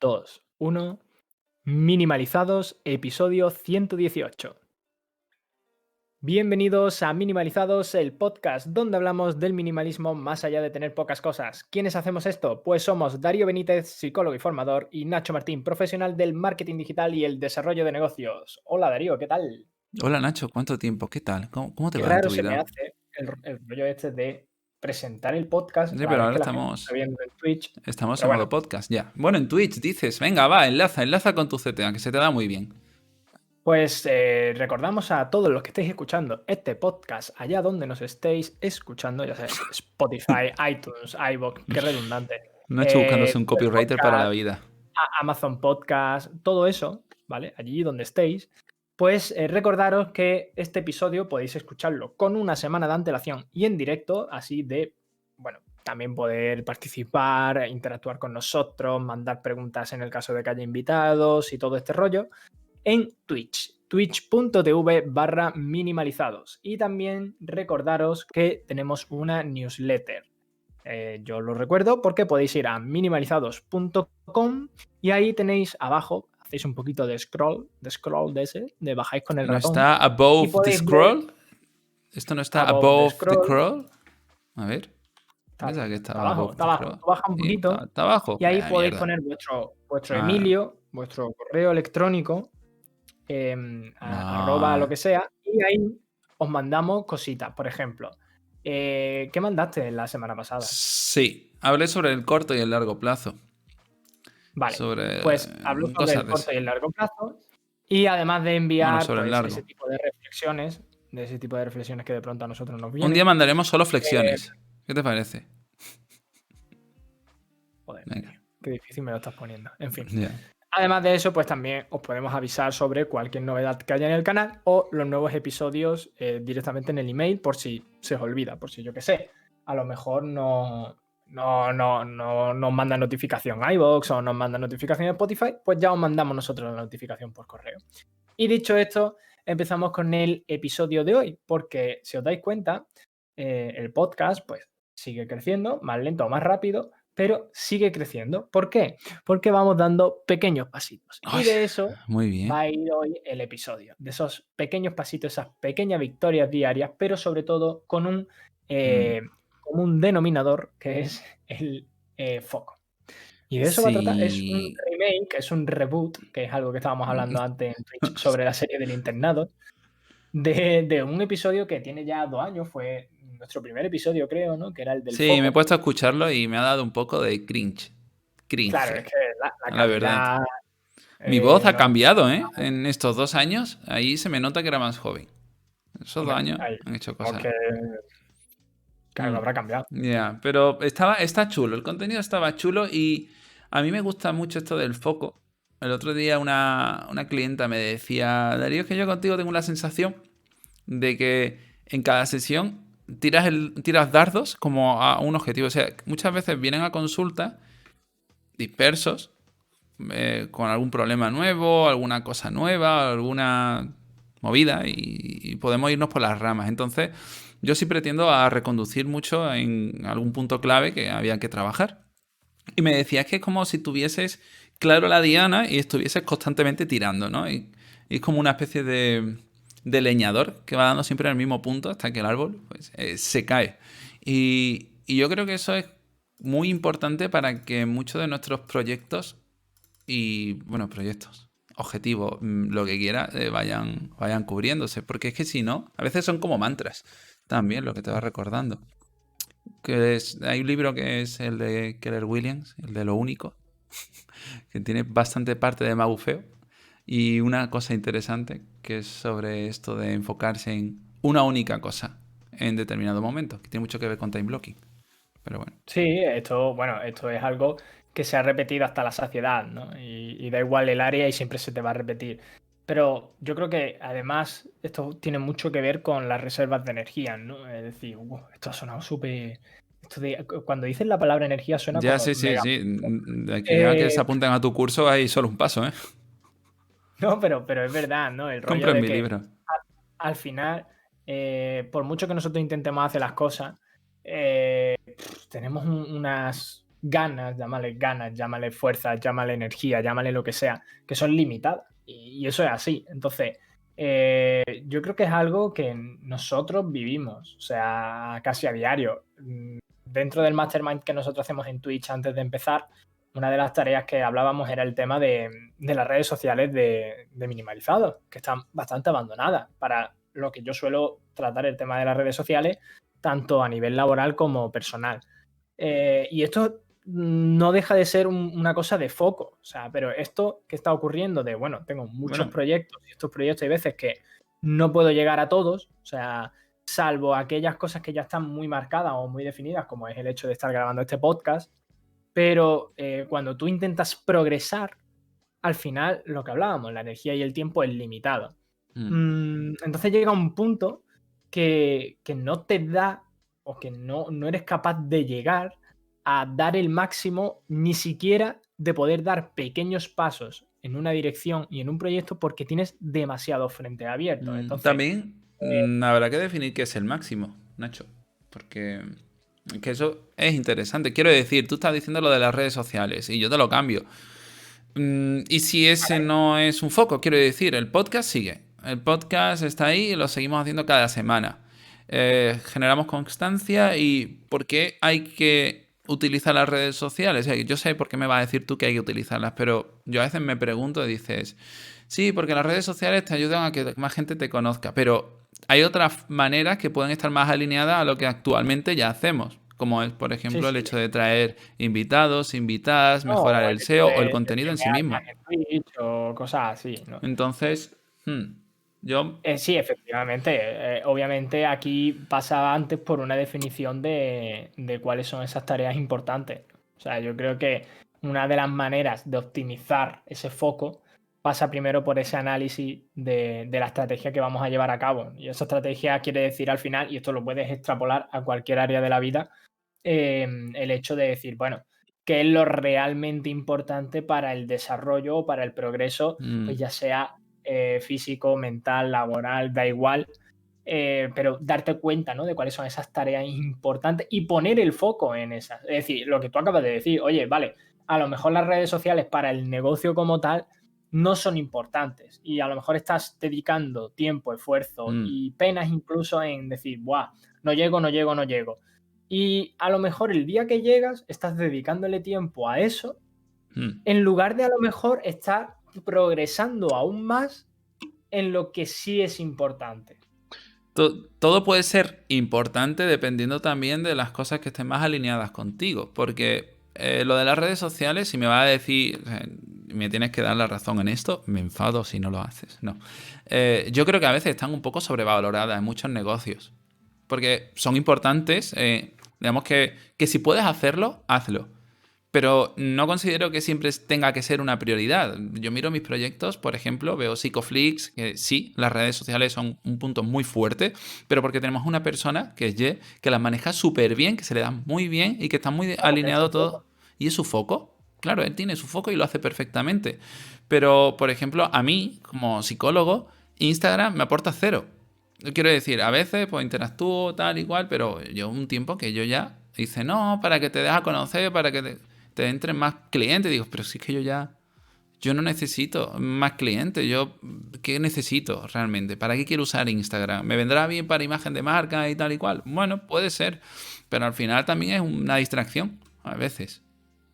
2, 1. Minimalizados, episodio 118. Bienvenidos a Minimalizados, el podcast donde hablamos del minimalismo más allá de tener pocas cosas. ¿Quiénes hacemos esto? Pues somos Darío Benítez, psicólogo y formador, y Nacho Martín, profesional del marketing digital y el desarrollo de negocios. Hola Darío, ¿qué tal? Hola Nacho, ¿cuánto tiempo? ¿Qué tal? ¿Cómo te Qué va en raro tu se me vida? hace el rollo este de presentar el podcast Sí, a la pero vez ahora que la gente está estamos, viendo en Twitch. estamos Pero en bueno, modo podcast, ya. Bueno, en Twitch dices, venga, va, enlaza con tu CTA, que se te da muy bien. pues recordamos a todos los que estéis escuchando este podcast, allá donde nos estéis escuchando, ya sabes, Spotify, iTunes, iVoox, qué redundante, Nacho buscándose un Google copywriter para la Podcast, vida. Amazon Podcast, todo eso, ¿vale? Allí donde estéis, pues recordaros que este episodio podéis escucharlo con una semana de antelación y en directo, así de, bueno, también poder participar, interactuar con nosotros, mandar preguntas en el caso de que haya invitados y todo este rollo en Twitch, twitch.tv/minimalizados. Y también recordaros que tenemos una newsletter. Yo lo recuerdo porque podéis ir a minimalizados.com y ahí tenéis abajo, hacéis un poquito de scroll de ese, de bajáis con el ¿No ratón está y above the podéis ver scroll? ¿Esto no está above the above the scroll. scroll? A ver, yo Está, pensaba que está estaba abajo, above está the abajo. scroll. Tú baja un Y poquito está abajo. y ahí podéis Mierda. poner vuestro Ah, Emilio, vuestro correo electrónico, arroba lo no. que sea, y ahí os mandamos cositas. Por ejemplo, ¿qué mandaste la semana pasada? Sí, hablé sobre el corto y el largo plazo. Vale, Sobre pues hablo sobre el cosas de corto ese. y el largo plazo, y además de Bueno, enviar sobre el pues ese largo. tipo de reflexiones, que de pronto a nosotros nos Un día vienen. mandaremos solo eh, flexiones. ¿Qué te parece? Joder, Venga. tío, qué difícil me lo estás poniendo. En fin. Ya. Además de eso, pues también os podemos avisar sobre cualquier novedad que haya en el canal o los nuevos episodios directamente en el email por si se os olvida, por si yo qué sé. A lo mejor no nos manda notificación iVoox o nos manda notificación Spotify, pues ya os mandamos nosotros la notificación por correo. Y dicho esto, empezamos con el episodio de hoy, porque si os dais cuenta, el podcast pues sigue creciendo, más lento o más rápido, pero sigue creciendo. ¿Por qué? Porque vamos dando pequeños pasitos. Ay, Y de eso muy va bien. a ir hoy el episodio, de esos pequeños pasitos, esas pequeñas victorias diarias, pero sobre todo con un Mm. común denominador que es el foco. Y de eso va a tratar, es un Sí. remake, es un reboot, que es algo que estábamos hablando antes en Twitch sobre la serie del internado, de un episodio que tiene ya 2 años, fue nuestro primer episodio, creo, ¿no? Que era el del Sí, me he foco. puesto a escucharlo y me ha dado un poco de cringe. Claro, es Cringe, que la la verdad. calidad Mi voz ha no es. cambiado, ¿eh? En estos 2 años, ahí se me nota que era más joven. Esos dos Hombre, años ahí, han hecho como cosas. que, claro, Mm, habrá cambiado. ya, pero está chulo, el contenido estaba chulo y a mí me gusta mucho esto del foco. El otro día una clienta me decía, Darío, es que yo contigo tengo la sensación de que en cada sesión tiras dardos como a un objetivo. O sea, muchas veces vienen a consulta dispersos, con algún problema nuevo, alguna cosa nueva, alguna movida y podemos irnos por las ramas. Entonces, yo sí pretendo a reconducir mucho en algún punto clave que había que trabajar. Y me decía, es que es como si tuvieses claro la diana y estuvieses constantemente tirando, ¿no? Y es como una especie de leñador que va dando siempre al mismo punto hasta que el árbol pues, se cae. Y yo creo que eso es muy importante para que muchos de nuestros proyectos y, bueno, proyectos, objetivos, lo que quiera, vayan cubriéndose. Porque es que si no, a veces son como mantras también lo que te va recordando. Hay un libro que es el de Keller Williams, el de Lo Único, que tiene bastante parte de magufeo. Y una cosa interesante que es sobre esto de enfocarse en una única cosa en determinado momento, que tiene mucho que ver con time blocking. Pero bueno. Sí, bueno, esto es algo que se ha repetido hasta la saciedad, ¿no? Y da igual el área y siempre se te va a repetir. Pero yo creo que además esto tiene mucho que ver con las reservas de energía, ¿no? Es decir, esto ha sonado súper. Cuando dices la palabra energía suena Ya, como sí, sí, mega. sí. De aquí a que se Eh, apunten a tu curso hay solo un paso, ¿eh? no, pero es verdad, ¿no? El rollo Compren de mi que libro. al final, por mucho que nosotros intentemos hacer las cosas, tenemos unas ganas, llámale fuerza, llámale energía, llámale lo que sea, que son limitadas. Y eso es así. Entonces, yo creo que es algo que nosotros vivimos, o sea, casi a diario. Dentro del mastermind que nosotros hacemos en Twitch antes de empezar, una de las tareas que hablábamos era el tema de las redes sociales de minimalizados, que están bastante abandonadas para lo que yo suelo tratar el tema de las redes sociales, tanto a nivel laboral como personal. Y esto no deja de ser una cosa de foco, o sea, pero esto que está ocurriendo de, bueno, tengo muchos proyectos y estos proyectos hay veces que no puedo llegar a todos, o sea, salvo aquellas cosas que ya están muy marcadas o muy definidas, como es el hecho de estar grabando este podcast, pero cuando tú intentas progresar, al final, lo que hablábamos, la energía y el tiempo es limitado. Entonces llega un punto que no te da o que no eres capaz de llegar a dar el máximo, ni siquiera de poder dar pequeños pasos en una dirección y en un proyecto porque tienes demasiado frente abierto. Entonces, También habrá que definir qué es el máximo, Nacho, porque que eso es interesante. Quiero decir, tú estás diciendo lo de las redes sociales y yo te lo cambio. Y si ese no es un foco, quiero decir, el podcast sigue. El podcast está ahí y lo seguimos haciendo cada semana. Generamos constancia y ¿por qué hay que utilizar las redes sociales? Yo sé por qué me vas a decir tú que hay que utilizarlas, pero yo a veces me pregunto y dices, sí, porque las redes sociales te ayudan a que más gente te conozca, pero hay otras maneras que pueden estar más alineadas a lo que actualmente ya hacemos, como es, por ejemplo, el hecho de traer invitados, invitadas, mejorar o el el hecho SEO o el de contenido que en me sí hagan mismo. en Twitch o cosas así, ¿no? Entonces, yo... Sí, efectivamente. Obviamente aquí pasa antes por una definición de cuáles son esas tareas importantes. O sea, yo creo que una de las maneras de optimizar ese foco pasa primero por ese análisis de la estrategia que vamos a llevar a cabo. Y esa estrategia quiere decir al final, y esto lo puedes extrapolar a cualquier área de la vida, el hecho de decir, bueno, qué es lo realmente importante para el desarrollo o para el progreso, pues ya sea físico, mental, laboral, da igual, pero darte cuenta, ¿no?, de cuáles son esas tareas importantes y poner el foco en esas. Es decir, lo que tú acabas de decir, oye, vale, a lo mejor las redes sociales para el negocio como tal no son importantes y a lo mejor estás dedicando tiempo, esfuerzo y penas incluso en decir, buah, no llego, no llego, no llego. Y a lo mejor el día que llegas estás dedicándole tiempo a eso en lugar de a lo mejor estar progresando aún más en lo que sí es importante. Todo puede ser importante dependiendo también de las cosas que estén más alineadas contigo. Porque lo de las redes sociales, si me vas a decir, me tienes que dar la razón en esto, me enfado si no lo haces. No. Yo creo que a veces están un poco sobrevaloradas en muchos negocios. Porque son importantes. Digamos que si puedes hacerlo, hazlo. Pero no considero que siempre tenga que ser una prioridad. Yo miro mis proyectos, por ejemplo, veo Psicoflix, que sí, las redes sociales son un punto muy fuerte, pero porque tenemos una persona, que es Ye, que las maneja súper bien, que se le da muy bien y que está muy Claro, que es alineado un poco. todo. Y es su foco. Claro, él tiene su foco y lo hace perfectamente. Pero, por ejemplo, a mí, como psicólogo, Instagram me aporta cero. Quiero decir, a veces pues interactúo tal y cual, pero yo un tiempo que yo ya hice, no, para que te dejes a conocer, para que te entren más clientes. Digo, pero si es que yo no necesito más clientes. ¿Qué necesito realmente? ¿Para qué quiero usar Instagram? ¿Me vendrá bien para imagen de marca y tal y cual? Bueno, puede ser, pero al final también es una distracción, a veces,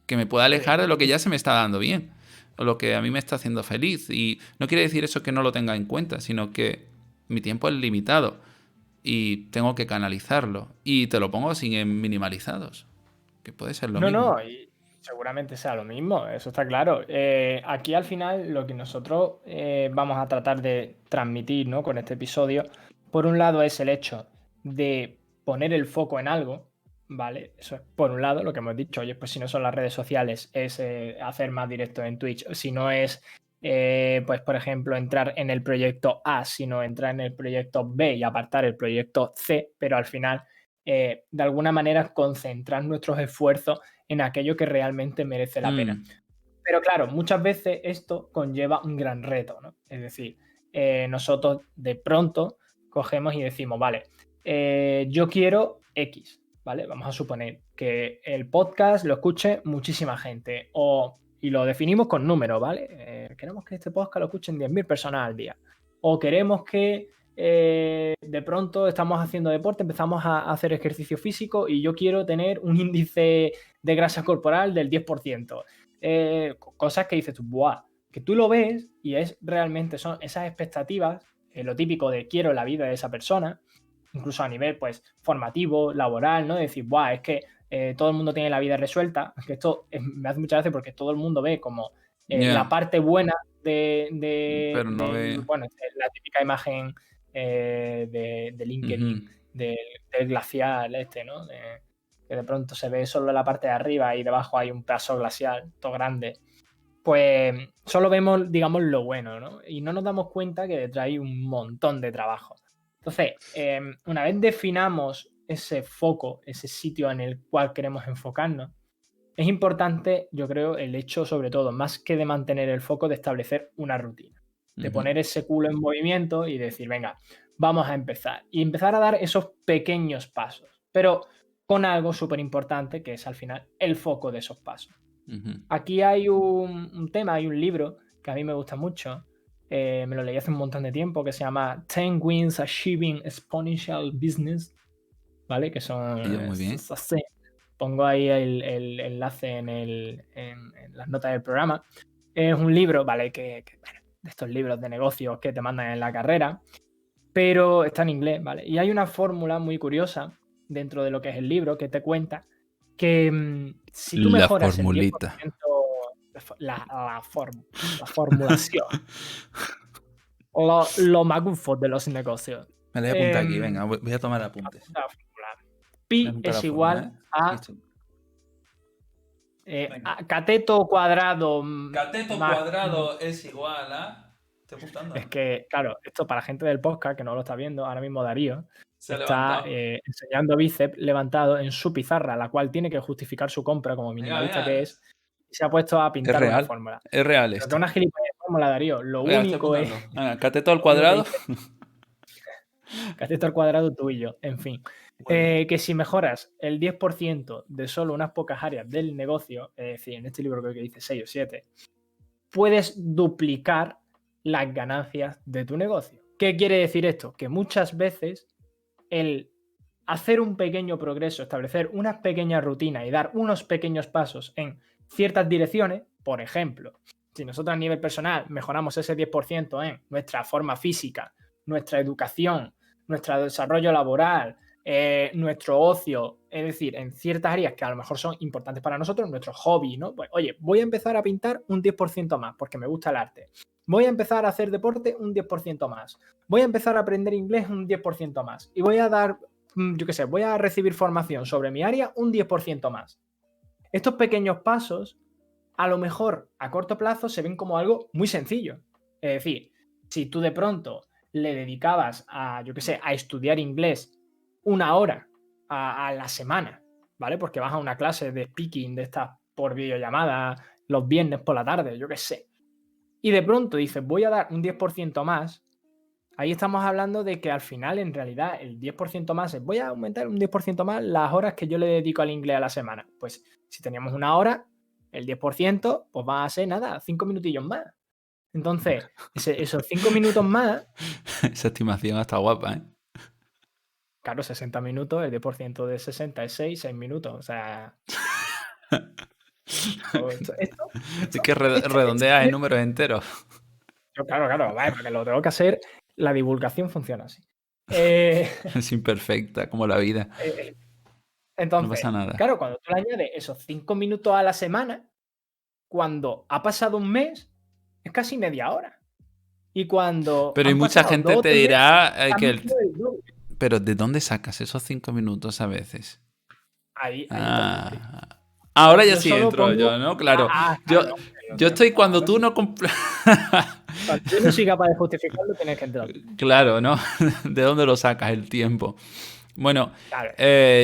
que me puede alejar de lo que ya se me está dando bien, o lo que a mí me está haciendo feliz. Y no quiere decir eso que no lo tenga en cuenta, sino que mi tiempo es limitado y tengo que canalizarlo. Y te lo pongo sin en minimalizados, que puede ser lo No, mismo. no, y seguramente sea lo mismo, eso está claro. Aquí al final lo que nosotros vamos a tratar de transmitir, ¿no?, con este episodio, por un lado es el hecho de poner el foco en algo, ¿vale? Eso es por un lado lo que hemos dicho, oye, pues si no son las redes sociales es hacer más directo en Twitch, si no es, pues por ejemplo, entrar en el proyecto A, sino entrar en el proyecto B y apartar el proyecto C, pero al final de alguna manera concentrar nuestros esfuerzos en aquello que realmente merece la pena. Mm, Pero claro, muchas veces esto conlleva un gran reto, ¿no? Es decir, nosotros de pronto cogemos y decimos, vale, yo quiero X, ¿vale? Vamos a suponer que el podcast lo escuche muchísima gente y lo definimos con números, ¿vale? Queremos que este podcast lo escuchen 10.000 personas al día. O queremos que de pronto estamos haciendo deporte, empezamos a hacer ejercicio físico y yo quiero tener un índice de grasa corporal del 10%. Cosas que dices tú, ¡buah! Que tú lo ves y realmente son esas expectativas, lo típico de quiero la vida de esa persona, incluso a nivel pues formativo, laboral, ¿no? Decir, ¡buah! Es que todo el mundo tiene la vida resuelta, que esto me hace mucha gracia porque todo el mundo ve como la parte buena Pero no ve. bueno, la típica imagen de LinkedIn, del glacial ¿no? Que de pronto se ve solo la parte de arriba y debajo hay un pedazo glacial, todo grande. Pues solo vemos, digamos, lo bueno, ¿no? Y no nos damos cuenta que detrás hay un montón de trabajo. Entonces, una vez definamos ese foco, ese sitio en el cual queremos enfocarnos, es importante, yo creo, el hecho, sobre todo, más que de mantener el foco, de establecer una rutina. De poner ese culo en movimiento y decir, venga, vamos a empezar. Y empezar a dar esos pequeños pasos. Pero con algo súper importante, que es al final el foco de esos pasos. Aquí hay un tema, hay un libro que a mí me gusta mucho. Me lo leí hace un montón de tiempo, que se llama 10 Wins Achieving Exponential Business, ¿vale? Que son... Muy bien. Pongo ahí el enlace en las notas del programa. Es un libro, ¿vale? Bueno, de estos libros de negocios que te mandan en la carrera, pero está en inglés, ¿vale? Y hay una fórmula muy curiosa dentro de lo que es el libro que te cuenta que si tú mejoras el 10%, la formulación, lo magufo de los negocios. Me la voy a apuntar aquí, venga, voy a tomar apuntes. Pi es igual a cateto cuadrado. Cateto cuadrado es igual a... Estoy apuntando. Es que, claro, esto para la gente del podcast que no lo está viendo, ahora mismo Darío está enseñando bíceps levantado en su pizarra, la cual tiene que justificar su compra como minimalista que es, y se ha puesto a pintar una fórmula. Es real esto. Pero que una gilipollas fórmula, Darío. Lo único es... Cateto al cuadrado. Cateto al cuadrado tú y yo, en fin. Bueno. Que si mejoras el 10% de solo unas pocas áreas del negocio, es decir, en este libro creo que dice 6 o 7, puedes duplicar las ganancias de tu negocio. ¿Qué quiere decir esto? Que muchas veces el hacer un pequeño progreso, establecer unas pequeñas rutinas y dar unos pequeños pasos en ciertas direcciones, por ejemplo, si nosotros a nivel personal mejoramos ese 10% en nuestra forma física, nuestra educación, nuestro desarrollo laboral, nuestro ocio, es decir, en ciertas áreas que a lo mejor son importantes para nosotros, nuestro hobby, ¿no? Pues, oye, voy a empezar a pintar un 10% más porque me gusta el arte. Voy a empezar a hacer deporte un 10% más. Voy a empezar a aprender inglés un 10% más. Y voy a dar, yo qué sé, voy a recibir formación sobre mi área un 10% más. Estos pequeños pasos, a lo mejor a corto plazo, se ven como algo muy sencillo. Es decir, si tú de pronto le dedicabas a, yo qué sé, a estudiar inglés 1 hora a la semana, ¿vale? Porque vas a una clase de speaking de estas por videollamada los viernes por la tarde, yo qué sé. Y de pronto dices, voy a dar un 10% más. Ahí estamos hablando de que al final, en realidad, el 10% más es, voy a aumentar un 10% más las horas que yo le dedico al inglés a la semana. Pues si teníamos 1 hora, el 10%, pues va a ser nada, 5 minutillos más. Entonces, esos 5 minutos más... Esa estimación está guapa, ¿eh? Claro, 60 minutos, el 10% de 60 es 6 minutos. O sea... esto, es que redondeas en números enteros. Claro, vale, porque lo tengo que hacer. La divulgación funciona así. Es imperfecta, como la vida. Entonces, no pasa nada. Claro, cuando tú le añades esos 5 minutos a la semana, cuando ha pasado un mes, es casi media hora. Y cuando... Pero hay mucha gente te dirá que... Pero ¿de dónde sacas esos 5 minutos a veces? Ahí ahora ya sí entro yo, ¿no? Claro. Yo estoy cuando tú no... Cuando yo no soy capaz de justificarlo, tienes que entrar. Claro, ¿no? ¿De dónde lo sacas el tiempo? Bueno, claro.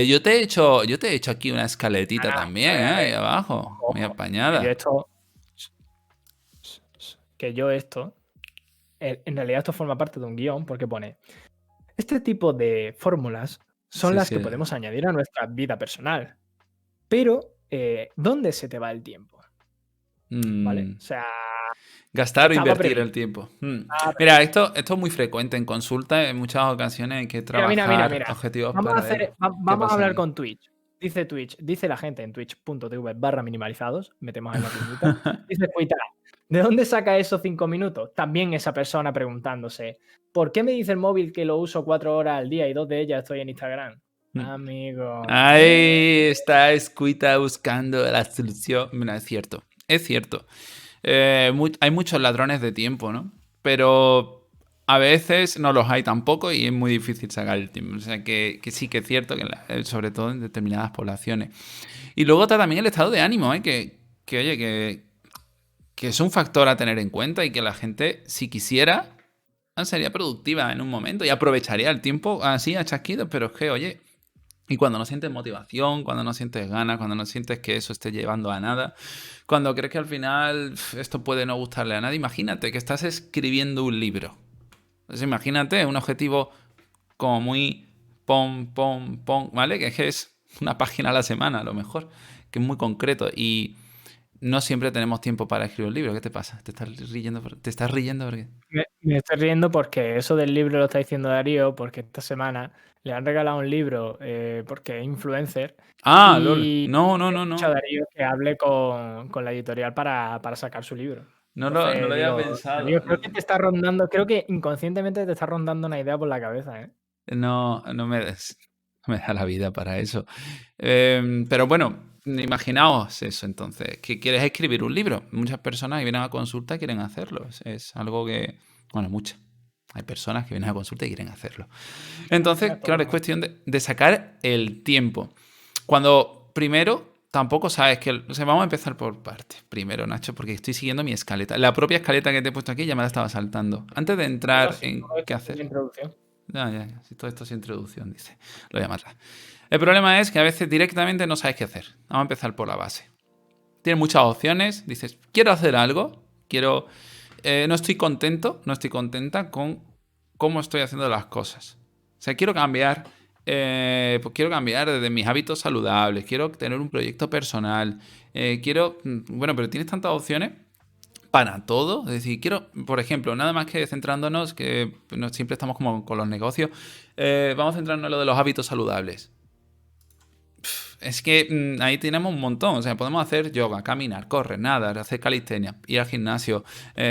yo te he hecho aquí una escaletita también, ahí abajo. Muy apañada. En realidad esto forma parte de un guión porque pone... Este tipo de fórmulas son Sí, las sí. que podemos añadir a nuestra vida personal. Pero, ¿dónde se te va el tiempo? ¿Vale? O sea, Gastar o estaba invertir el previsto. tiempo. Estaba Mira, previsto. esto es muy frecuente en consulta. En muchas ocasiones hay que Mira, mira, mira, trabajar mira. objetivos Vamos a paralelos. hacer, ¿Qué vamos a pasa hablar aquí? con Twitch, dice la gente en twitch.tv/minimalizados, metemos ahí la cuñita. Dice Twitter, ¿de dónde saca esos 5 minutos? También esa persona preguntándose, ¿por qué me dice el móvil que lo uso 4 horas al día y 2 de ellas estoy en Instagram? Amigo, Ahí está Escuita buscando la solución. Mira, es cierto. Es cierto. Hay muchos ladrones de tiempo, ¿no? Pero a veces no los hay tampoco y es muy difícil sacar el tiempo. O sea que sí que es cierto, sobre todo en determinadas poblaciones. Y luego está también el estado de ánimo, ¿eh? Oye, que es un factor a tener en cuenta y que la gente, si quisiera, sería productiva en un momento y aprovecharía el tiempo así a chasquidos, pero es que, oye, y cuando no sientes motivación, cuando no sientes ganas, cuando no sientes que eso esté llevando a nada, cuando crees que al final esto puede no gustarle a nadie, imagínate que estás escribiendo un libro. Pues imagínate un objetivo como muy pom, ¿vale? Que es una página a la semana a lo mejor, que es muy concreto y no siempre tenemos tiempo para escribir un libro. ¿Qué te pasa? ¿Te estás riendo? ¿Te estás riendo porque? me estoy riendo porque eso del libro lo está diciendo Darío, porque esta semana le han regalado un libro porque es influencer Ah, LOL. y No, no, he no, dicho a no. Darío que hable con la editorial para sacar su libro. No lo Entonces había digo, pensado. Darío, creo que te está rondando, creo que inconscientemente te está rondando una idea por la cabeza, ¿eh? No no me da la vida para eso. Pero bueno, imaginaos eso entonces, que quieres escribir un libro. Muchas personas que vienen a consulta quieren hacerlo. Es algo que, bueno, muchas. Hay personas que vienen a consulta y quieren hacerlo. Entonces, Todo claro, el es mundo. cuestión de sacar el tiempo. Cuando primero tampoco sabes que... O sea, vamos a empezar por partes. Primero, Nacho, porque estoy siguiendo mi escaleta. La propia escaleta que te he puesto aquí ya me la estaba saltando. Antes de No, no, entrar sí, todo en qué esto es una hacer. introducción. Ya. Si todo esto es introducción, dice. Lo voy a amarrar. El problema es que a veces directamente no sabes qué hacer. Vamos a empezar por la base. Tienes muchas opciones. Dices, quiero hacer algo. No estoy contento, no estoy contenta con cómo estoy haciendo las cosas. O sea, quiero cambiar. Pues quiero cambiar desde mis hábitos saludables. Quiero tener un proyecto personal. Bueno, pero tienes tantas opciones para todo. Es decir, por ejemplo, nada más que centrándonos, que siempre estamos como con los negocios, vamos a centrarnos en lo de los hábitos saludables. Es que ahí tenemos un montón. O sea, podemos hacer yoga, caminar, correr, nadar, hacer calistenia, ir al gimnasio,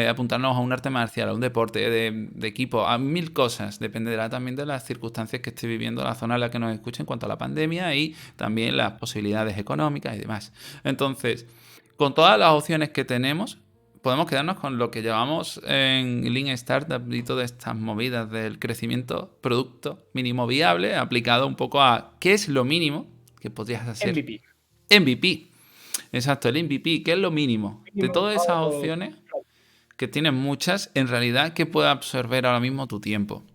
apuntarnos a un arte marcial, a un deporte de equipo, a mil cosas. Dependerá también de las circunstancias que esté viviendo la zona en la que nos escuchen en cuanto a la pandemia y también las posibilidades económicas y demás. Entonces, con todas las opciones que tenemos, podemos quedarnos con lo que llevamos en Lean Startup y todas estas movidas del crecimiento producto mínimo viable aplicado un poco a qué es lo mínimo que podrías hacer. MVP. MVP. Exacto, el MVP, ¿qué es lo mínimo? De Mínimo todas esas viable. opciones, que tienen muchas, en realidad, ¿qué puede absorber ahora mismo tu tiempo?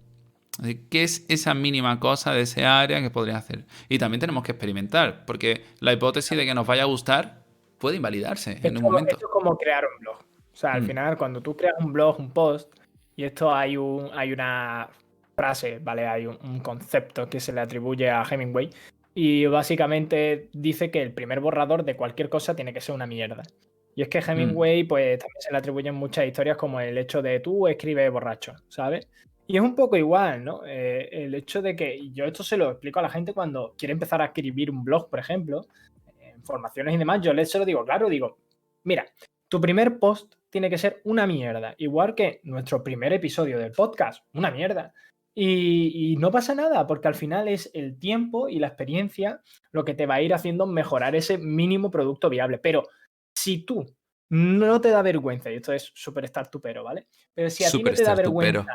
¿Qué es esa mínima cosa de ese área que podrías hacer? Y también tenemos que experimentar, porque la hipótesis de que nos vaya a gustar puede invalidarse en un momento. Esto es como crear un blog. O sea, al Mm, final, cuando tú creas un blog, un post, y esto hay una frase, ¿vale? Hay un concepto que se le atribuye a Hemingway. Y básicamente dice que el primer borrador de cualquier cosa tiene que ser una mierda. Y es que mm. Hemingway, pues también se le atribuyen muchas historias como el hecho de tú escribes borracho, ¿sabes? Y es un poco igual, ¿no? El hecho de que, y yo esto se lo explico a la gente cuando quiere empezar a escribir un blog, por ejemplo, formaciones y demás, yo se lo digo claro, digo, mira, tu primer post tiene que ser una mierda, igual que nuestro primer episodio del podcast, una mierda. Y no pasa nada, porque al final es el tiempo y la experiencia lo que te va a ir haciendo mejorar ese mínimo producto viable. Pero si tú no te da vergüenza, y esto es súper startupero, ¿vale? Pero si a ti no te da Superstar vergüenza tupero.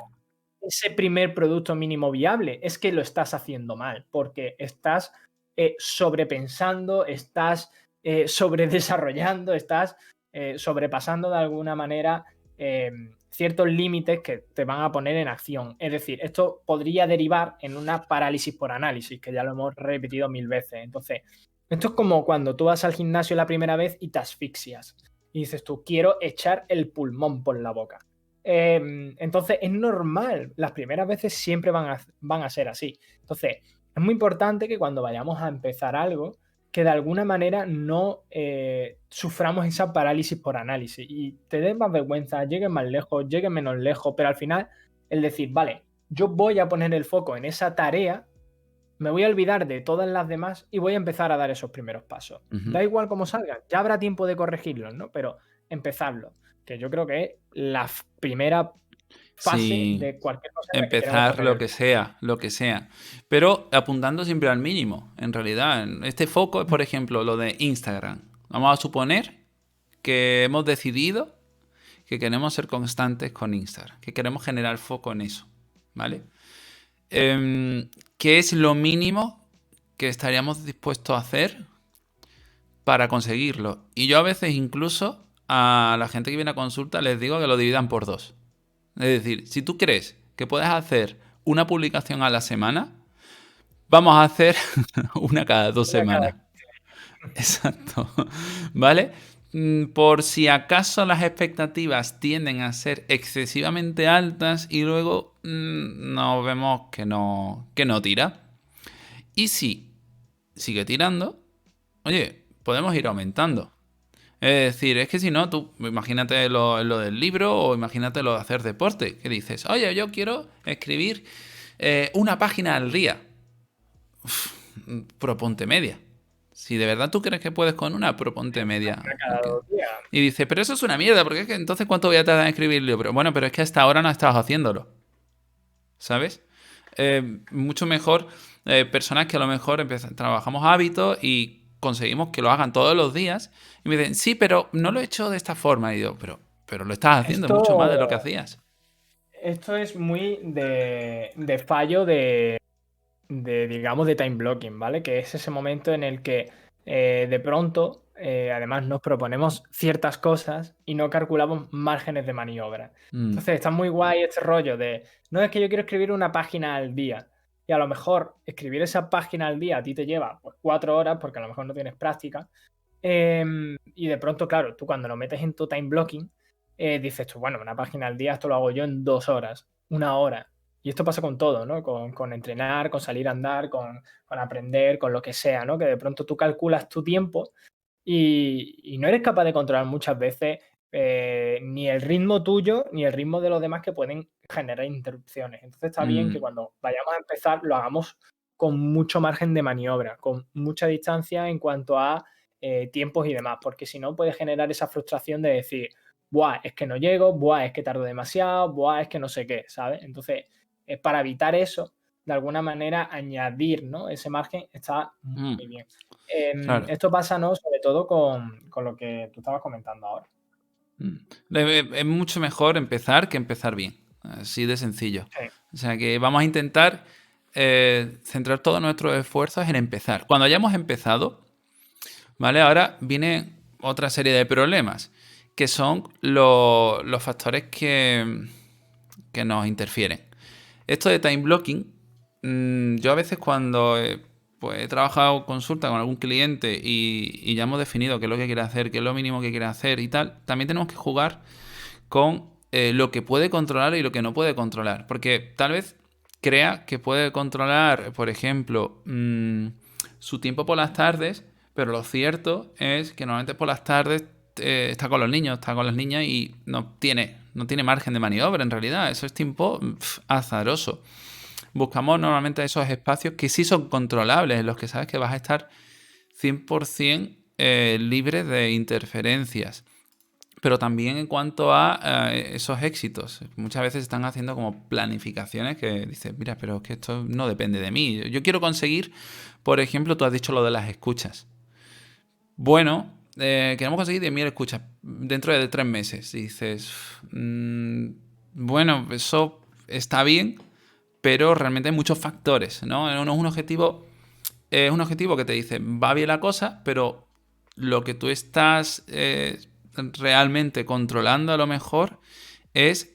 ese primer producto mínimo viable, es que lo estás haciendo mal, porque estás sobrepensando, estás sobredesarrollando, estás sobrepasando de alguna manera ciertos límites que te van a poner en acción. Es decir, esto podría derivar en una parálisis por análisis, que ya lo hemos repetido 1000 veces. Entonces, esto es como cuando tú vas al gimnasio la primera vez y te asfixias. Y dices tú, quiero echar el pulmón por la boca. Entonces es normal, las primeras veces siempre van a ser así. Entonces, es muy importante que cuando vayamos a empezar algo, que de alguna manera no suframos esa parálisis por análisis y te des más vergüenza, llegues más lejos, llegues menos lejos, pero al final el decir, vale, yo voy a poner el foco en esa tarea, me voy a olvidar de todas las demás y voy a empezar a dar esos primeros pasos. Da igual cómo salgan, ya habrá tiempo de corregirlos, ¿no? Pero empezarlo, que yo creo que es la primera fase Sí, de cualquier cosa en la que queramos empezar poner lo el que foco. sea, lo que sea. Pero apuntando siempre al mínimo, en realidad. Este foco es, por ejemplo, lo de Instagram. Vamos a suponer que hemos decidido que queremos ser constantes con Instagram, que queremos generar foco en eso, ¿vale? ¿Qué es lo mínimo que estaríamos dispuestos a hacer para conseguirlo? Y yo a veces incluso a la gente que viene a consulta les digo que lo dividan por dos. Es decir, si tú crees que puedes hacer una publicación a la semana, vamos a hacer una cada 2 semanas. Exacto. ¿Vale? Por si acaso las expectativas tienden a ser excesivamente altas y luego nos vemos que no tira. Y si sigue tirando, oye, podemos ir aumentando. Es decir, es que si no, tú imagínate lo del libro o imagínate lo de hacer deporte, que dices, oye, yo quiero escribir una página al día. Proponte media. Si de verdad tú crees que puedes con una, proponte media. Cada Okay. 2 días. Y dices, pero eso es una mierda, porque es que entonces ¿cuánto voy a tardar en escribir el libro? Bueno, pero es que hasta ahora no estabas haciéndolo. ¿Sabes? Mucho mejor personas que a lo mejor trabajamos hábitos y conseguimos que lo hagan todos los días y me dicen, sí, pero no lo he hecho de esta forma. Y digo, pero lo estás haciendo mucho más de lo que hacías. Esto es muy de fallo digamos, de time blocking, ¿vale? Que es ese momento en el que de pronto, además, nos proponemos ciertas cosas y no calculamos márgenes de maniobra. Mm, Entonces, está muy guay este rollo de, no es que yo quiero escribir una página al día. Y a lo mejor escribir esa página al día a ti te lleva pues, 4 horas, porque a lo mejor no tienes práctica. Y de pronto, claro, tú cuando lo metes en tu time blocking, dices tú, bueno, una página al día, esto lo hago yo en 2 horas, 1 hora. Y esto pasa con todo, ¿no? Con entrenar, con salir a andar, con aprender, con lo que sea, ¿no? Que de pronto tú calculas tu tiempo y no eres capaz de controlar muchas veces ni el ritmo tuyo ni el ritmo de los demás que pueden generar interrupciones. Entonces está bien que mm, cuando vayamos a empezar lo hagamos con mucho margen de maniobra, con mucha distancia en cuanto a tiempos y demás, porque si no puede generar esa frustración de decir, buah, es que no llego, buah, es que tardo demasiado, buah, es que no sé qué, ¿sabes? Entonces, para evitar eso, de alguna manera añadir, ¿no? Ese margen está muy mm, bien. claro. Esto pasa, ¿no? Sobre todo con lo que tú estabas comentando ahora. Mm. Es mucho mejor empezar que empezar bien. Así de sencillo. Sí. O sea que vamos a intentar centrar todos nuestros esfuerzos en empezar. Cuando hayamos empezado, ¿vale? Ahora viene otra serie de problemas, que son los factores que nos interfieren. Esto de time blocking, yo a veces cuando pues he trabajado consulta con algún cliente y ya hemos definido qué es lo que quiere hacer, qué es lo mínimo que quiere hacer y tal, también tenemos que jugar con lo que puede controlar y lo que no puede controlar. Porque tal vez crea que puede controlar, por ejemplo, su tiempo por las tardes, pero lo cierto es que normalmente por las tardes está con los niños, está con las niñas y no tiene margen de maniobra en realidad. Eso es tiempo azaroso. Buscamos normalmente esos espacios que sí son controlables, en los que sabes que vas a estar 100% libre de interferencias. Pero también en cuanto a esos éxitos. Muchas veces están haciendo como planificaciones que dices, mira, pero es que esto no depende de mí. Yo quiero conseguir, por ejemplo, tú has dicho lo de las escuchas. Bueno, queremos conseguir 10.000 escuchas dentro de 3 meses. Y dices, bueno, eso está bien, pero realmente hay muchos factores, ¿no? Es un objetivo que te dice, va bien la cosa, pero lo que tú estás realmente controlando a lo mejor es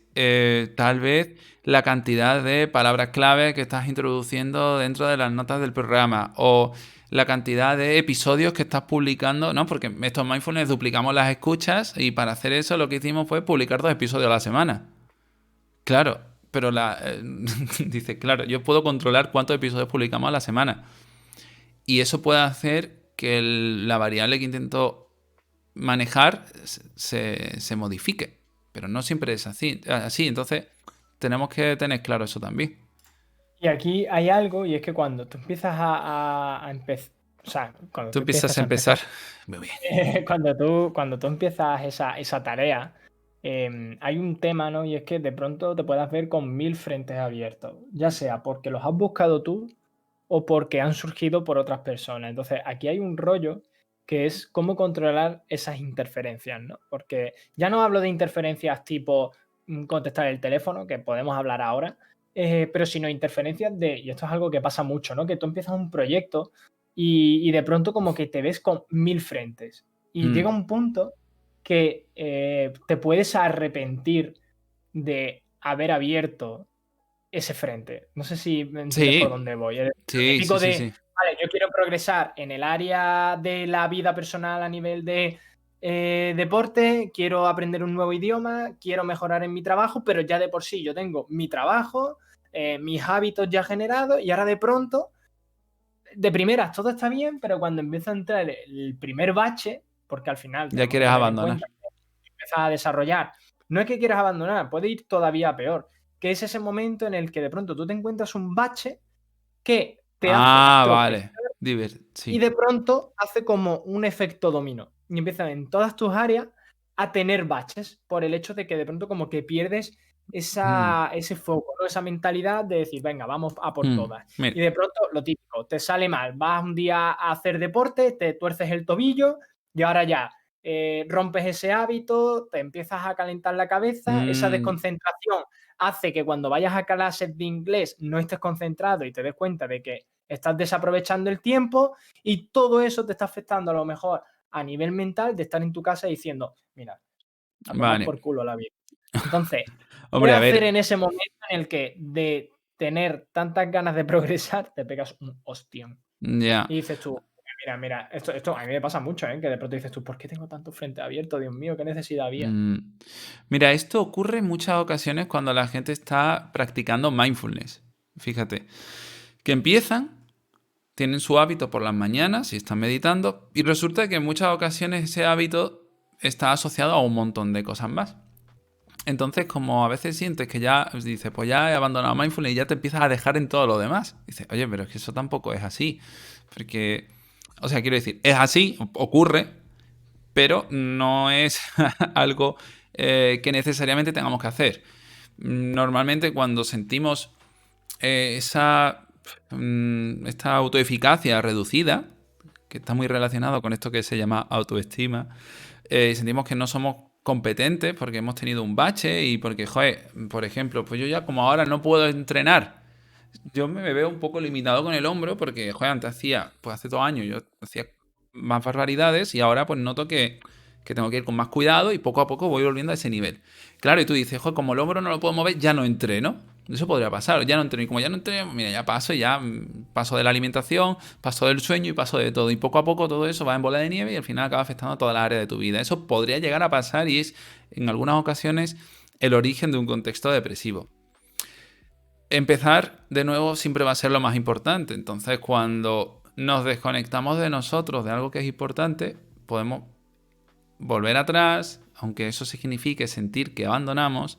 tal vez la cantidad de palabras clave que estás introduciendo dentro de las notas del programa o la cantidad de episodios que estás publicando, ¿no? Porque estos mindfulness duplicamos las escuchas y para hacer eso lo que hicimos fue publicar 2 episodios a la semana. Claro, pero dice, claro, yo puedo controlar cuántos episodios publicamos a la semana. Y eso puede hacer que la variable que intento manejar se modifique. Pero no siempre es así. Entonces, tenemos que tener claro eso también. Y aquí hay algo, y es que cuando tú empiezas a empezar, o sea, cuando Tú tú empiezas empiezas a a empezar. empezar, Muy bien. cuando tú empiezas esa tarea, hay un tema, ¿no? Y es que de pronto te puedas ver con 1000 frentes abiertos, ya sea porque los has buscado tú o porque han surgido por otras personas. Entonces, aquí hay un rollo que es cómo controlar esas interferencias, ¿no? Porque ya no hablo de interferencias tipo contestar el teléfono, que podemos hablar ahora, pero sino interferencias y esto es algo que pasa mucho, ¿no? Que tú empiezas un proyecto y de pronto como que te ves con 1000 frentes. Y llega un punto que te puedes arrepentir de haber abierto ese frente. No sé si me entiendes por Sí, dónde voy. Es lo sí, sí, típico sí, de, sí. vale, yo quiero progresar en el área de la vida personal a nivel de deporte, quiero aprender un nuevo idioma, quiero mejorar en mi trabajo, pero ya de por sí yo tengo mi trabajo, mis hábitos ya generados y ahora de pronto, de primeras todo está bien, pero cuando empieza a entrar el primer bache, porque al final Ya tenemos que quieres tener en abandonar. cuenta que empiezas a desarrollar, no es que quieras abandonar, puede ir todavía peor, que es ese momento en el que de pronto tú te encuentras un bache que te hace Ah, tropezar vale. y Sí. de pronto hace como un efecto dominó y empiezan en todas tus áreas a tener baches por el hecho de que de pronto como que pierdes Mm, ese foco, ¿no? Esa mentalidad de decir, venga, vamos a por todas. Mira, Y de pronto lo típico, te sale mal, vas un día a hacer deporte, te tuerces el tobillo y ahora ya rompes ese hábito, te empiezas a calentar la cabeza, esa mm, desconcentración hace que cuando vayas a clases de inglés no estés concentrado y te des cuenta de que estás desaprovechando el tiempo y todo eso te está afectando a lo mejor a nivel mental de estar en tu casa diciendo, mira, a tomar vale. por culo la vida. Entonces, ¿qué Hombre, a hacer ver, en ese momento en el que de tener tantas ganas de progresar te pegas un ostión? ya. Y dices tú, mira, esto a mí me pasa mucho, ¿eh? Que de pronto dices tú, ¿por qué tengo tanto frente abierto? Dios mío, qué necesidad había. Mm, Mira, esto ocurre en muchas ocasiones cuando la gente está practicando mindfulness. Fíjate, que empiezan, tienen su hábito por las mañanas y están meditando, y resulta que en muchas ocasiones ese hábito está asociado a un montón de cosas más. Entonces, como a veces sientes que ya dices, pues ya he abandonado mindfulness y ya te empiezas a dejar en todo lo demás. Dices, oye, pero es que eso tampoco es así. Porque, o sea, quiero decir, es así, ocurre, pero no es algo que necesariamente tengamos que hacer. Normalmente cuando sentimos esta autoeficacia reducida, que está muy relacionado con esto que se llama autoestima, sentimos que no somos competentes porque hemos tenido un bache y porque, joder, por ejemplo, pues yo ya como ahora no puedo entrenar, yo me veo un poco limitado con el hombro porque, joder, antes pues hace 2 años yo hacía más barbaridades y ahora pues noto que tengo que ir con más cuidado y poco a poco voy volviendo a ese nivel. Claro, y tú dices, joder, como el hombro no lo puedo mover, ya no entreno. Eso podría pasar, ya no entreno. Y como ya no entreno, mira, ya paso, paso de la alimentación, paso del sueño y paso de todo. Y poco a poco todo eso va en bola de nieve y al final acaba afectando a todas las áreas de tu vida. Eso podría llegar a pasar y es en algunas ocasiones el origen de un contexto depresivo. Empezar de nuevo siempre va a ser lo más importante. Entonces, cuando nos desconectamos de nosotros, de algo que es importante, podemos volver atrás, aunque eso signifique sentir que abandonamos,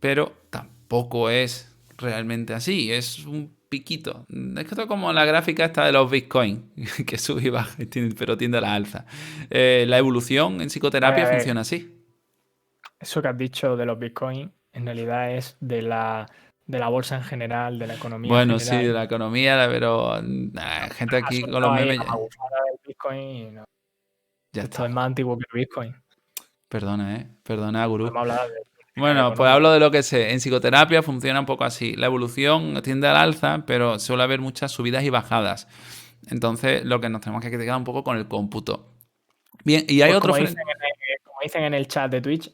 pero tampoco es realmente así, es un piquito. Es que esto es como la gráfica esta de los Bitcoin, que sube y baja, pero tiende a la alza. La evolución en psicoterapia A ver, funciona así. eso que has dicho de los bitcoins en realidad es de la bolsa en general, de la economía en Bueno, sí, de general. la economía, pero gente Ha aquí con los soltado ahí memes la magufada del bitcoin y no, ya esto es está. más antiguo que el bitcoin. Perdona, Perdona, gurú. Podemos hablar de nivel Bueno, pues económico. hablo de lo que sé. En psicoterapia funciona un poco así. La evolución tiende al alza, pero suele haber muchas subidas y bajadas. Entonces, lo que nos tenemos que quedar un poco con el cómputo. Bien, y hay Pues otro como dicen frente. en el chat de Twitch,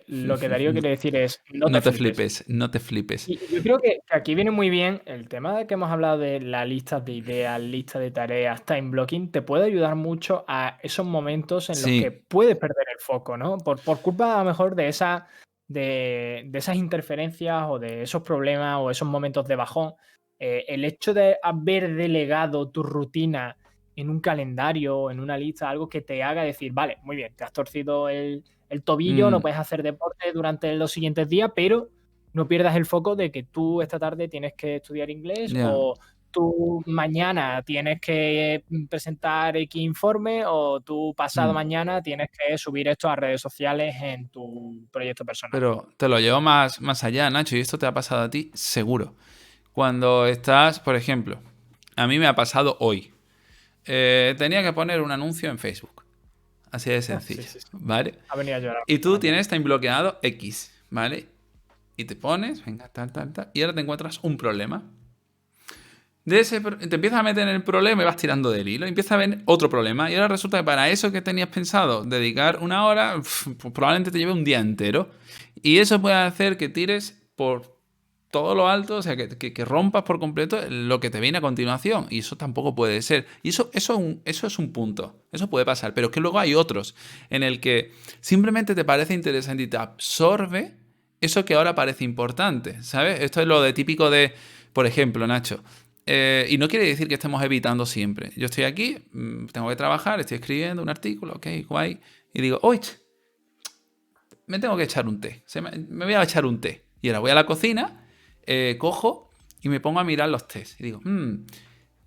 lo que Darío quiere decir es no te No te flipes. flipes, no te flipes. Y yo creo que aquí viene muy bien el tema de que hemos hablado de la lista de ideas, lista de tareas, time blocking, te puede ayudar mucho a esos momentos en los que Sí, puedes perder el foco, ¿no? Por culpa a lo mejor de esa de esas interferencias o de esos problemas o esos momentos de bajón, el hecho de haber delegado tu rutina en un calendario, en una lista, algo que te haga decir, vale, muy bien, te has torcido el tobillo, no Mm, puedes hacer deporte durante los siguientes días, pero no pierdas el foco de que tú esta tarde tienes que estudiar inglés ya. o tú mañana tienes que presentar X informe o tú pasado Mm. mañana tienes que subir esto a redes sociales en tu proyecto personal. Pero te lo llevo más allá, Nacho, y esto te ha pasado a ti seguro. Cuando estás, por ejemplo, a mí me ha pasado hoy. Tenía que poner un anuncio en Facebook. Así de Sí, sencillo, sí, sí. ¿vale? Ha venido a llorar Y por la tú mañana. tienes time bloqueado X, ¿vale? Y te pones, venga, tal. Y ahora te encuentras un problema. Te empiezas a meter en el problema y vas tirando del hilo. Y empiezas a ver otro problema. Y ahora resulta que para eso que tenías pensado dedicar una hora, pues probablemente te lleve un día entero. Y eso puede hacer que tires por todo lo alto, o sea, que rompas por completo lo que te viene a continuación. Y eso tampoco puede ser. Y eso es un punto. Eso puede pasar. Pero es que luego hay otros en el que simplemente te parece interesante y te absorbe eso que ahora parece importante. ¿Sabes? Esto es lo de típico de, por ejemplo, Nacho. Y no quiere decir que estemos evitando siempre. Yo estoy aquí, tengo que trabajar, estoy escribiendo un artículo, ok, guay. Y digo, oye, me tengo que echar un té. Me voy a echar un té. Y ahora voy a la cocina, cojo y me pongo a mirar los tés. Y digo,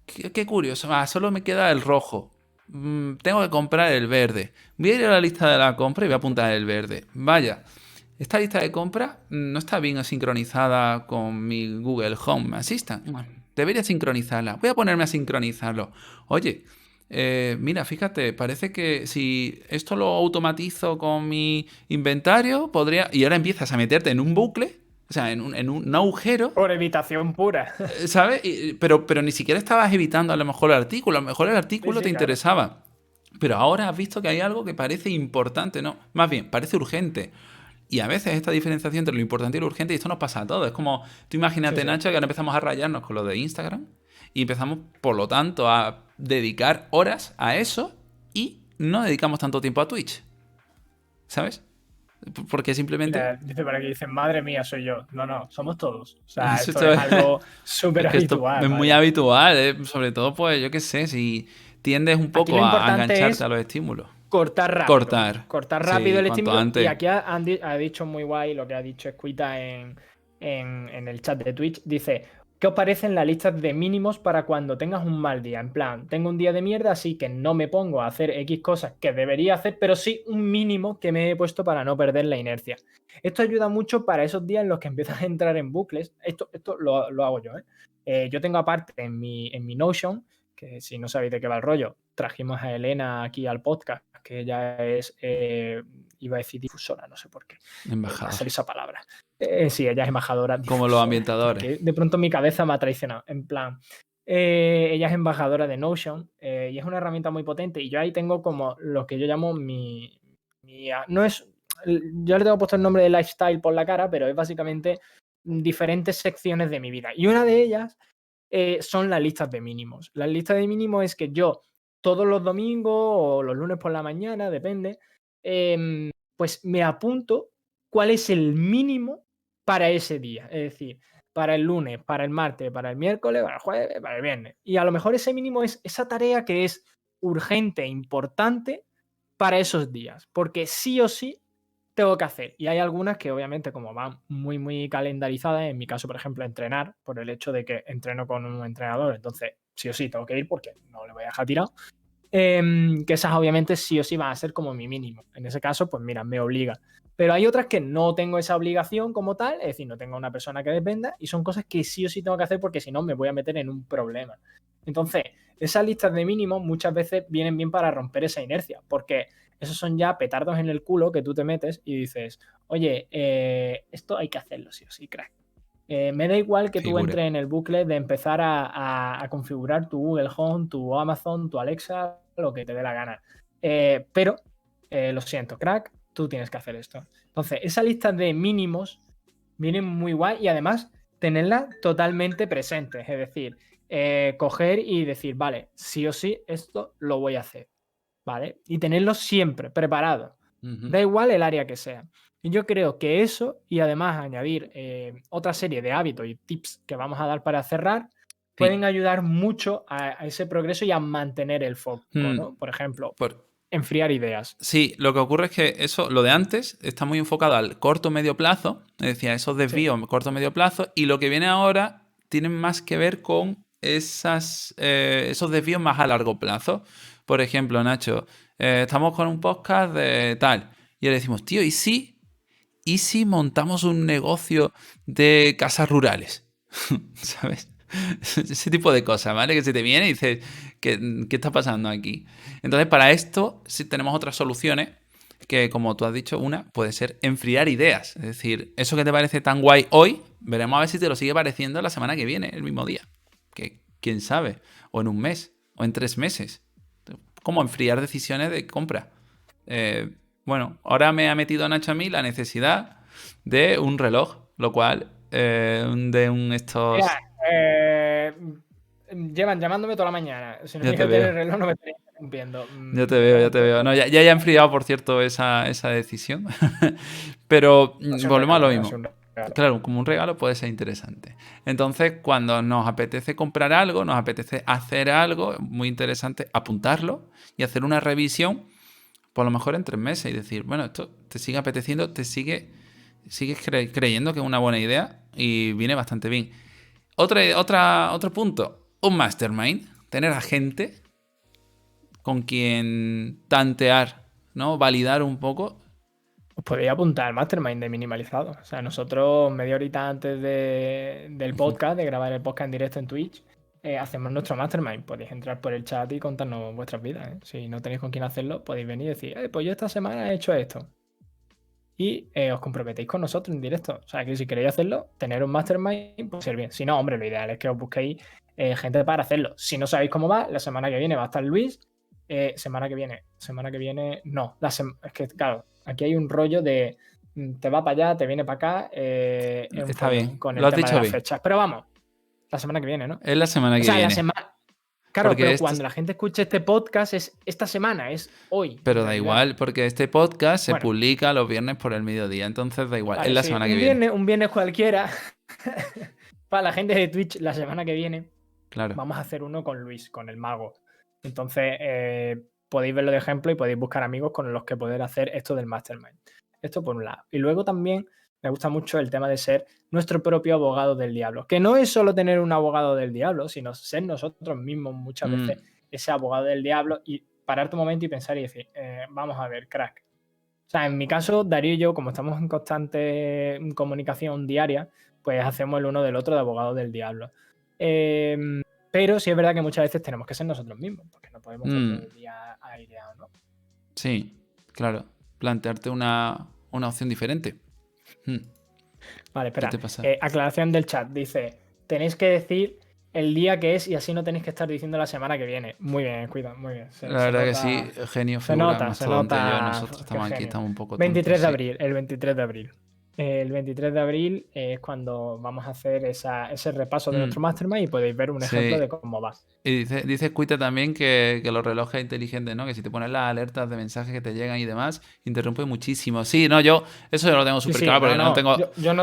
qué curioso, solo me queda el rojo. Tengo que comprar el verde. Voy a ir a la lista de la compra y voy a apuntar el verde. Vaya, esta lista de compra no está bien sincronizada con mi Google Home Assistant. Bueno, debería sincronizarla. Voy a ponerme a sincronizarlo. Oye, mira, fíjate, parece que si esto lo automatizo con mi inventario, podría... Y ahora empiezas a meterte en un bucle, o sea, en un agujero, Por evitación pura. ¿sabes? Pero ni siquiera estabas evitando a lo mejor el artículo, a lo mejor el Sí, artículo te sí, claro. interesaba. Pero ahora has visto que hay algo que parece importante, ¿no? Más bien, parece urgente. Y a veces esta diferenciación entre lo importante y lo urgente, y esto nos pasa a todos. Es como, tú Sí, imagínate, sí. Nacho, que ahora empezamos a rayarnos con lo de Instagram y empezamos, por lo tanto, a dedicar horas a eso y no dedicamos tanto tiempo a Twitch. ¿Sabes? Porque simplemente... Mira, dice por aquí, dicen, madre mía, soy yo. No, no, somos todos. O sea, esto Esto es es, algo es súper que esto habitual, es muy vaya. habitual, sobre todo, pues, yo qué sé, si tiendes un Aquí lo poco a importante engancharte es a los estímulos. cortar rápido. Cortar. Cortar rápido Sí, el cuanto estímulo. Y antes. aquí ha dicho muy guay lo que ha dicho Escuita en el chat de Twitch. Dice, ¿qué os parecen las listas de mínimos para cuando tengas un mal día? En plan, tengo un día de mierda, así que no me pongo a hacer X cosas que debería hacer, pero sí un mínimo que me he puesto para no perder la inercia. Esto ayuda mucho para esos días en los que empiezas a entrar en bucles. Esto lo hago yo, ¿eh? Yo tengo aparte en mi Notion, que si no sabéis de qué va el rollo, trajimos a Elena aquí al podcast, que ella es, iba a decir difusora, no sé por qué, me ha Embajador. salido esa palabra. Sí, ella es embajadora Como los difusora, ambientadores. porque de pronto mi cabeza me ha traicionado, en plan, ella es embajadora de Notion y es una herramienta muy potente y yo ahí tengo como lo que yo llamo no es, yo le tengo puesto el nombre de lifestyle por la cara, pero es básicamente diferentes secciones de mi vida y una de ellas son las listas de mínimos. Las listas de mínimos es que yo todos los domingos o los lunes por la mañana, depende, pues me apunto cuál es el mínimo para ese día. Es decir, para el lunes, para el martes, para el miércoles, para el jueves, para el viernes. Y a lo mejor ese mínimo es esa tarea que es urgente, importante para esos días. Porque sí o sí tengo que hacer. Y hay algunas que obviamente como van muy, muy calendarizadas, en mi caso, por ejemplo, entrenar, por el hecho de que entreno con un entrenador, entonces sí o sí tengo que ir porque no le voy a dejar tirado. Que esas obviamente sí o sí van a ser como mi mínimo. En ese caso, pues mira, me obliga. Pero hay otras que no tengo esa obligación como tal, es decir, no tengo una persona que dependa y son cosas que sí o sí tengo que hacer porque si no me voy a meter en un problema. Entonces, esas listas de mínimos muchas veces vienen bien para romper esa inercia, porque esos son ya petardos en el culo que tú te metes y dices, oye, esto hay que hacerlo sí o sí, crack. Me da igual que tú Figure. entres en el bucle de empezar a configurar tu Google Home, tu Amazon, tu Alexa, lo que te dé la gana. Pero, lo siento, crack, tú tienes que hacer esto. Entonces, esa lista de mínimos viene muy guay y además tenerla totalmente presente. Es decir, coger y decir, vale, sí o sí, esto lo voy a hacer. ¿Vale? Y tenerlo siempre preparado. Da igual el área que sea. Y yo creo que eso, y además añadir otra serie de hábitos y tips que vamos a dar para cerrar, pueden ayudar mucho a ese progreso y a mantener el foco, ¿no? Por ejemplo, enfriar ideas. Sí, lo que ocurre es que eso, lo de antes, está muy enfocado al corto medio plazo, es decir, a esos desvíos corto medio plazo, y lo que viene ahora tiene más que ver con esos desvíos más a largo plazo. Por ejemplo, Nacho, estamos con un podcast de tal, y le decimos, tío, ¿y si montamos un negocio de casas rurales? ¿Sabes? Ese tipo de cosas, ¿vale? Que se te viene y dices, ¿qué está pasando aquí? Entonces, para esto sí tenemos otras soluciones que, como tú has dicho, una puede ser enfriar ideas. Es decir, eso que te parece tan guay hoy, veremos a ver si te lo sigue pareciendo la semana que viene, el mismo día. Que quién sabe, o en un mes, o en 3 meses. ¿Cómo enfriar decisiones de compra? Bueno, ahora me ha metido Nacho a mí la necesidad de un reloj, lo cual, de un estos... Llevan llamándome toda la mañana. Si no Ya me te dijeras el veo. reloj, no me estaría interrumpiendo. Ya te veo, ya te veo. No, ya he enfriado, por cierto, esa decisión. Pero volvemos a lo mismo. Claro, como un regalo puede ser interesante. Entonces, cuando nos apetece comprar algo, nos apetece hacer algo, muy interesante apuntarlo y hacer una revisión, por lo mejor en 3 meses, y decir, bueno, esto te sigue apeteciendo, sigues creyendo que es una buena idea y viene bastante bien. Otro punto, un mastermind, tener a gente con quien tantear, ¿no? Validar un poco. Os podéis apuntar al Mastermind de Minimalizado. O sea, nosotros media horita antes del podcast, de grabar el podcast en directo en Twitch, hacemos nuestro Mastermind. Podéis entrar por el chat y contarnos vuestras vidas, ¿eh? Si no tenéis con quién hacerlo, podéis venir y decir, pues yo esta semana he hecho esto. Y os comprometéis con nosotros en directo. O sea, que si queréis hacerlo, tener un Mastermind puede ser bien. Si no, hombre, lo ideal es que os busquéis gente para hacerlo. Si no sabéis cómo va, la semana que viene va a estar Luis. Semana que viene, no. Es que, claro, aquí hay un rollo de te va para allá, te viene para acá. Está bien, con lo el has tema de dicho las bien. fechas. Pero vamos, la semana que viene, ¿no? Es la semana que viene. La semana. Claro, porque pero cuando la gente escuche este podcast es esta semana, es hoy. Pero da igual, porque este podcast se publica los viernes por el mediodía, entonces da igual, Vale, es la semana que viene. Un viernes cualquiera. Para la gente de Twitch, la semana que viene, claro, vamos a hacer uno con Luis, con el mago. Entonces, podéis verlo de ejemplo y podéis buscar amigos con los que poder hacer esto del Mastermind. Esto por un lado. Y luego también me gusta mucho el tema de ser nuestro propio abogado del diablo. Que no es solo tener un abogado del diablo, sino ser nosotros mismos muchas veces ese abogado del diablo y pararte un momento y pensar y decir, vamos a ver, crack. O sea, en mi caso, Darío y yo, como estamos en constante comunicación diaria, pues hacemos el uno del otro de abogado del diablo. Pero sí es verdad que muchas veces tenemos que ser nosotros mismos, porque no podemos estar todo el día aireados, ¿no? Sí, claro. Plantearte una opción diferente. Vale, espera. Aclaración del chat. Dice, tenéis que decir el día que es y así no tenéis que estar diciendo la semana que viene. Muy bien, cuidado, muy bien. La verdad que sí, genio, figura, se nota. Nosotros estamos aquí, estamos un poco 23 de abril, el 23 de abril. El 23 de abril es cuando vamos a hacer ese repaso de nuestro Mastermind y podéis ver un ejemplo de cómo va. Y dice Cuita también que los relojes inteligentes, ¿no? Que si te pones las alertas de mensajes que te llegan y demás, interrumpe muchísimo. Sí, no, eso yo lo tengo súper claro porque no tengo... Yo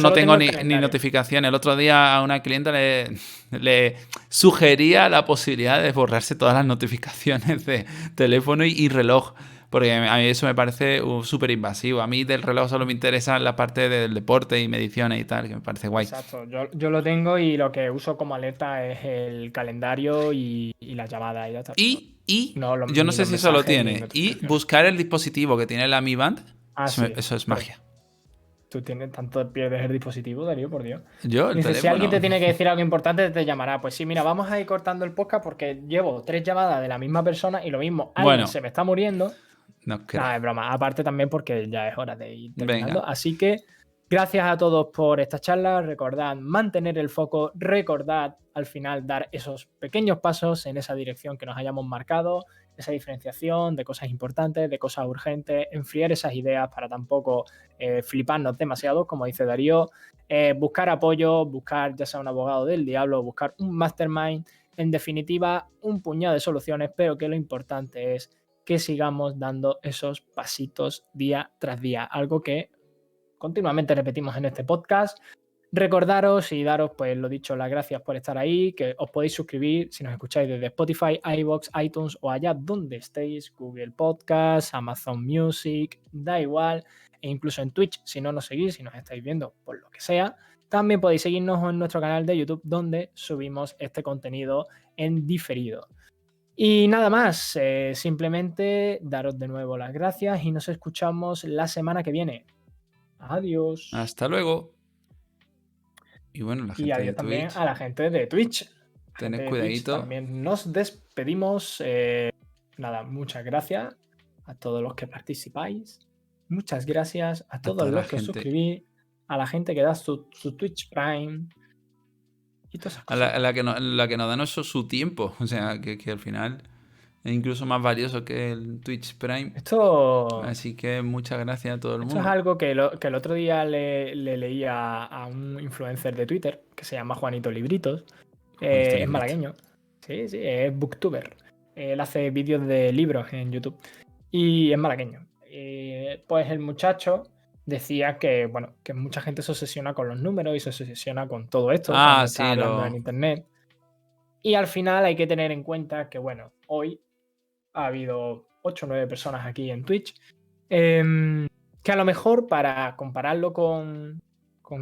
no tengo ni notificaciones. El otro día a una clienta le sugería la posibilidad de borrarse todas las notificaciones de teléfono y reloj. Porque a mí eso me parece súper invasivo. A mí del reloj solo me interesa la parte del deporte y mediciones y tal, que me parece guay. Exacto, yo lo tengo y lo que uso como alerta es el calendario y la llamada. Yo no sé si eso lo tiene. Y buscar el dispositivo que tiene la Mi Band, eso es magia. Tú tienes tanto pierdes el dispositivo, Darío, por Dios. Yo, el teléfono. Si alguien te tiene que decir algo importante, te llamará. Pues sí, mira, vamos a ir cortando el podcast porque llevo 3 llamadas de la misma persona y lo mismo, alguien se me está muriendo. No, es broma. Aparte también porque ya es hora de ir terminando. Venga. Así que gracias a todos por esta charla. Recordad mantener el foco. Recordad al final dar esos pequeños pasos en esa dirección que nos hayamos marcado. Esa diferenciación de cosas importantes, de cosas urgentes. Enfriar esas ideas para tampoco fliparnos demasiado, como dice Darío. Buscar apoyo, buscar ya sea un abogado del diablo, buscar un mastermind. En definitiva, un puñado de soluciones, pero que lo importante es que sigamos dando esos pasitos día tras día, algo que continuamente repetimos en este podcast. Recordaros y daros, pues lo dicho, las gracias por estar ahí, que os podéis suscribir si nos escucháis desde Spotify, iVoox, iTunes o allá donde estéis, Google Podcast, Amazon Music, da igual, e incluso en Twitch, si no nos seguís, si nos estáis viendo por lo que sea. También podéis seguirnos en nuestro canal de YouTube, donde subimos este contenido en diferido. Y nada más, simplemente daros de nuevo las gracias y nos escuchamos la semana que viene. Adiós. Hasta luego. Y bueno, la gente Y adiós de también Twitch, a la gente de Twitch. tened Gente de Twitch, cuidadito. también nos despedimos. Nada, muchas gracias a todos los que participáis. Muchas gracias a todos toda la los que os gente. suscribís. A la gente que da su Twitch Prime. Y todas esas A cosas. la que nos dan su tiempo. O sea, que al final es incluso más valioso que el Twitch Prime. Esto Así que muchas gracias a todo el Esto es mundo. algo que el otro día le leí a un influencer de Twitter que se llama Juanito Libritos. Juanito Es Librito. malagueño. Sí, es booktuber. Él hace vídeos de libros en YouTube. Y es malagueño. Pues el muchacho decía que, bueno, que mucha gente se obsesiona con los números y se obsesiona con todo esto cuando está Sí, hablando en internet. Y al final hay que tener en cuenta que, bueno, hoy ha habido 8 o 9 personas aquí en Twitch. Que a lo mejor para compararlo con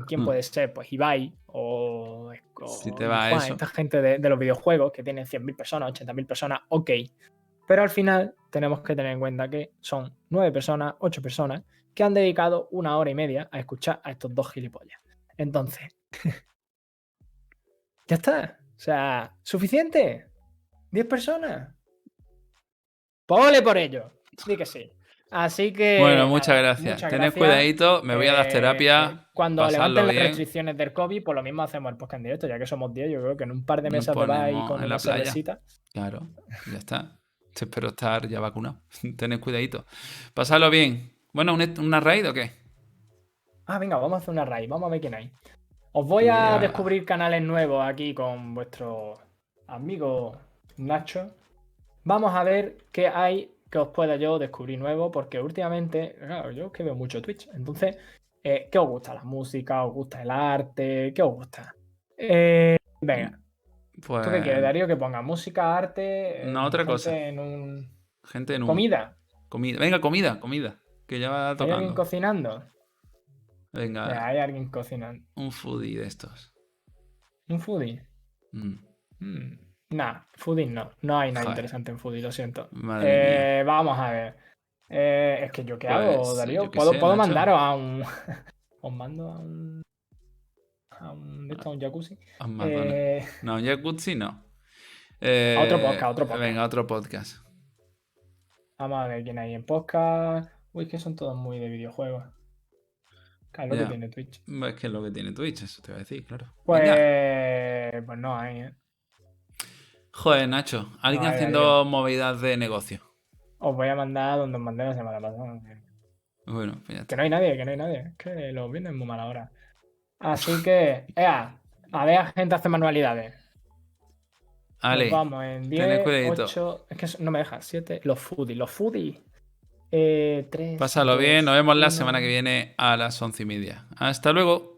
quién puede ser, pues Ibai o Si te va Juan, eso. esta gente de los videojuegos que tienen 100.000 personas, 80.000 personas, ok. Pero al final tenemos que tener en cuenta que son 9 personas, 8 personas que han dedicado 1 hora y media a escuchar a estos dos gilipollas. Entonces, ya está. O sea, ¿suficiente? ¿10 personas? Pues ole por ello. Di que sí. Así que. Bueno, muchas nada, gracias. muchas Tened gracias. cuidadito, me voy a dar terapia. Cuando Pasadlo levanten las bien. restricciones del COVID, pues lo mismo hacemos el podcast en directo, ya que somos 10. Yo creo que en un par de Nos mesas de bar y ponemos con en una la playa. cervecita. Claro, ya está. Espero estar ya vacunado. Tened cuidadito. Pasadlo bien. Bueno, ¿una raid o qué? Venga, vamos a hacer una raid. Vamos a ver quién hay. Os voy Te a voy a- descubrir canales nuevos aquí con vuestro amigo Nacho. Vamos a ver qué hay que os pueda yo descubrir nuevo, porque últimamente, claro, yo es que veo mucho Twitch. Entonces, ¿qué os gusta? ¿La música? ¿Os gusta el arte? ¿Qué os gusta? Venga, Pues. ¿tú qué quieres, Darío? Que ponga música, arte, No, otra cosa. gente en un... Gente en un. ¿Comida? Venga, comida. Que ya va ¿Hay alguien tocando. cocinando? Venga, Hay alguien cocinando. un foodie de estos. ¿Un foodie? Nah, foodie no. No hay nada Joder. interesante en foodie, lo siento. Madre mía. Vamos a ver. Es que yo qué hago, Pues, Darío. yo qué ¿Puedo sé, Nacho. mandaros a un... Os mando a un... a un jacuzzi. No, un jacuzzi no. A otro podcast. Venga, otro podcast. Vamos a ver quién hay en podcast. Uy, es que son todos muy de videojuegos. Claro, lo que tiene Twitch. Es que es lo que tiene Twitch, eso te voy a decir, claro. Pues, Venga. pues no hay, ¿eh? Joder, Nacho, alguien No hay, haciendo Darío. movidas de negocio. Os voy a mandar donde os mandé la semana pasada. Bueno, pues ya está. Que no hay nadie. Es que los vienen muy mala hora. Así que, a ver a gente hacer manualidades. Ale, Nos vamos en tened 10, cuidadito. 8... Es que no me deja. 7. Los foodies. 3. Pásalo bien, nos vemos la semana que viene a las 11:30. Hasta luego.